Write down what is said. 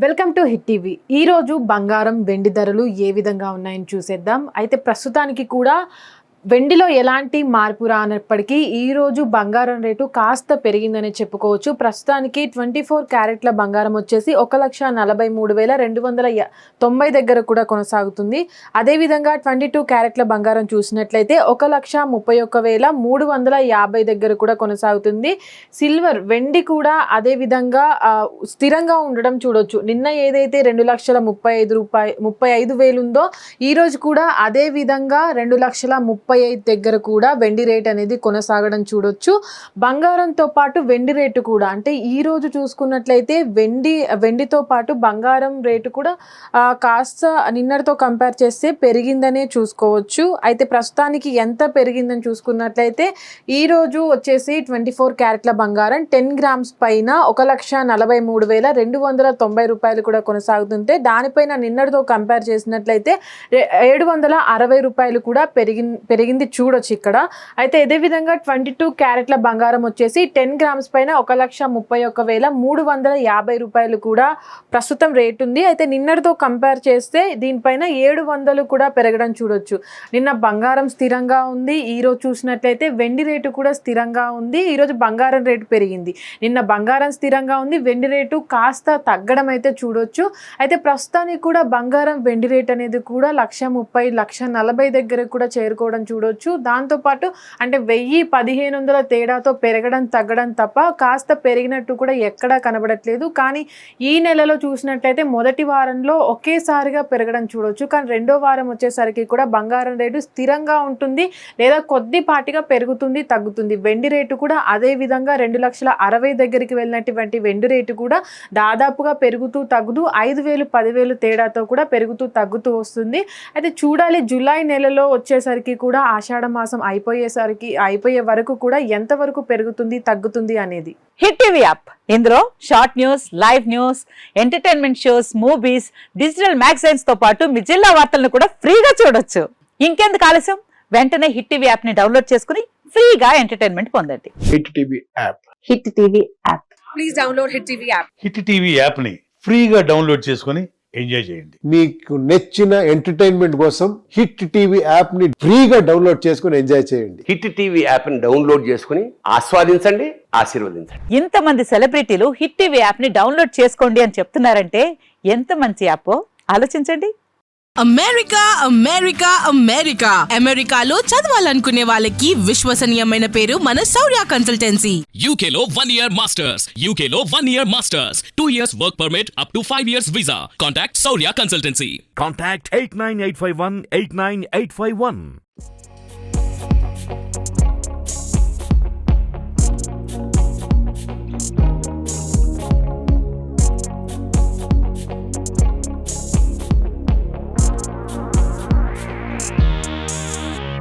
Welcome to hit TV. ఈరోజు బంగారం వెండి ధరలు ఏ విధంగా ఉన్నాయని చూసేద్దాం. అయితే ప్రస్తుతానికి కూడా వెండిలో ఎలాంటి మార్పు రానప్పటికీ ఈరోజు బంగారం రేటు కాస్త పెరిగిందని చెప్పుకోవచ్చు. ప్రస్తుతానికి 24 క్యారెట్ల బంగారం వచ్చేసి 1,43,290 దగ్గర కూడా కొనసాగుతుంది. అదేవిధంగా 22 క్యారెట్ల బంగారం చూసినట్లయితే 1,31,350 దగ్గర కూడా కొనసాగుతుంది. సిల్వర్ వెండి కూడా అదేవిధంగా స్థిరంగా ఉండడం చూడొచ్చు. నిన్న ఏదైతే 2,35,000 ఉందో ఈరోజు కూడా అదే విధంగా 2,35,000 దగ్గర కూడా వెండి రేట్ అనేది కొనసాగడం చూడొచ్చు. బంగారంతో పాటు వెండి రేటు కూడా అంటే ఈ రోజు చూసుకున్నట్లయితే వెండితో పాటు బంగారం రేటు కూడా కాస్త నిన్నటితో కంపేర్ చేస్తే పెరిగిందనే చూసుకోవచ్చు. అయితే ప్రస్తుతానికి ఎంత పెరిగిందని చూసుకున్నట్లయితే ఈ రోజు వచ్చేసి 24 క్యారెట్ల బంగారం 10 గ్రామ్స్ పైన 1,43,290 రూపాయలు కూడా కొనసాగుతుంటే దానిపైన నిన్నటితో కంపేర్ చేసినట్లయితే 760 రూపాయలు కూడా పెరిగింది చూడొచ్చు ఇక్కడ. అయితే ఇదే విధంగా 22 క్యారెట్ల బంగారం వచ్చేసి 10 గ్రామ్స్ పైన 1,31,350 రూపాయలు కూడా ప్రస్తుతం రేట్ ఉంది. అయితే నిన్నటితో కంపేర్ చేస్తే దీనిపైన 700 కూడా పెరగడం చూడొచ్చు. నిన్న బంగారం స్థిరంగా ఉంది. ఈరోజు చూసినట్లయితే వెండి రేటు కూడా స్థిరంగా ఉంది. ఈరోజు బంగారం రేటు పెరిగింది. నిన్న బంగారం స్థిరంగా ఉంది, వెండి రేటు కాస్త తగ్గడం అయితే చూడొచ్చు. అయితే ప్రస్తుతానికి కూడా బంగారం వెండి రేట్ అనేది కూడా 1,30,000 1,40,000 దగ్గర కూడా చేరుకోవడం చూడొచ్చు. దాంతోపాటు అంటే 1,000-1,500 తేడాతో పెరగడం తగ్గడం తప్ప కాస్త పెరిగినట్టు కూడా ఎక్కడా కనబడట్లేదు. కానీ ఈ నెలలో చూసినట్లయితే మొదటి వారంలో ఒకేసారిగా పెరగడం చూడొచ్చు. కానీ రెండో వారం వచ్చేసరికి కూడా బంగారం రేటు స్థిరంగా ఉంటుంది లేదా కొద్దిపాటిగా పెరుగుతుంది తగ్గుతుంది. వెండి రేటు కూడా అదే విధంగా 2,60,000 దగ్గరికి వెళ్ళినటువంటి వెండి రేటు కూడా దాదాపుగా పెరుగుతూ తగ్గుతూ 5,000 10,000 తేడాతో కూడా పెరుగుతూ తగ్గుతూ వస్తుంది. అయితే చూడాలి జూలై నెలలో వచ్చేసరికి కూడా ఆషాఢ మాసం అయిపోయే వరకు కూడా ఎంత వరకు పెరుగుతుంది తగ్గుతుంది అనేది. హిట్ టీవీ యాప్ ఇందులో short news, live news, entertainment shows, movies, digital magazines తో పాటు మీ జిల్లా వార్తలను కూడా ఫ్రీగా చూడొచ్చు. ఇంకెందుకు ఆలస్యం, వెంటనే హిట్ టీవీ యాప్ ని డౌన్లోడ్ చేసుకుని ఫ్రీగా ఎంటర్టైన్మెంట్ పొందండి. Hit TV app. Hit TV app. Please download hit TV app. Hit TV app ని ఫ్రీగా డౌన్లోడ్ చేసుకుని ఎంజాయ్ చేయండి. మీకు నచ్చిన ఎంటర్టైన్మెంట్ కోసం హిట్ టీవీ యాప్ ని ఫ్రీగా డౌన్లోడ్ చేసుకుని ఎంజాయ్ చేయండి. హిట్ టీవీ యాప్ ని డౌన్లోడ్ చేసుకుని ఆస్వాదించండి, ఆశీర్వదించండి. ఇంతమంది సెలబ్రిటీలు హిట్ టీవీ యాప్ ని డౌన్లోడ్ చేసుకోండి అని చెప్తున్నారంటే ఎంత మంచి యాప్ ఆలోచించండి. అమెరికా అమెరికా అమెరికా అమెరికాలో చదవాలనుకునే వాళ్ళకి విశ్వసనీయమైన పేరు మన శౌర్య కన్సల్టెన్సీ. UK లో 1 year masters, UK లో 1 year masters, 2 years work permit up to 5 years visa. Contact Saurya Consultancy. Contact 89851 89851.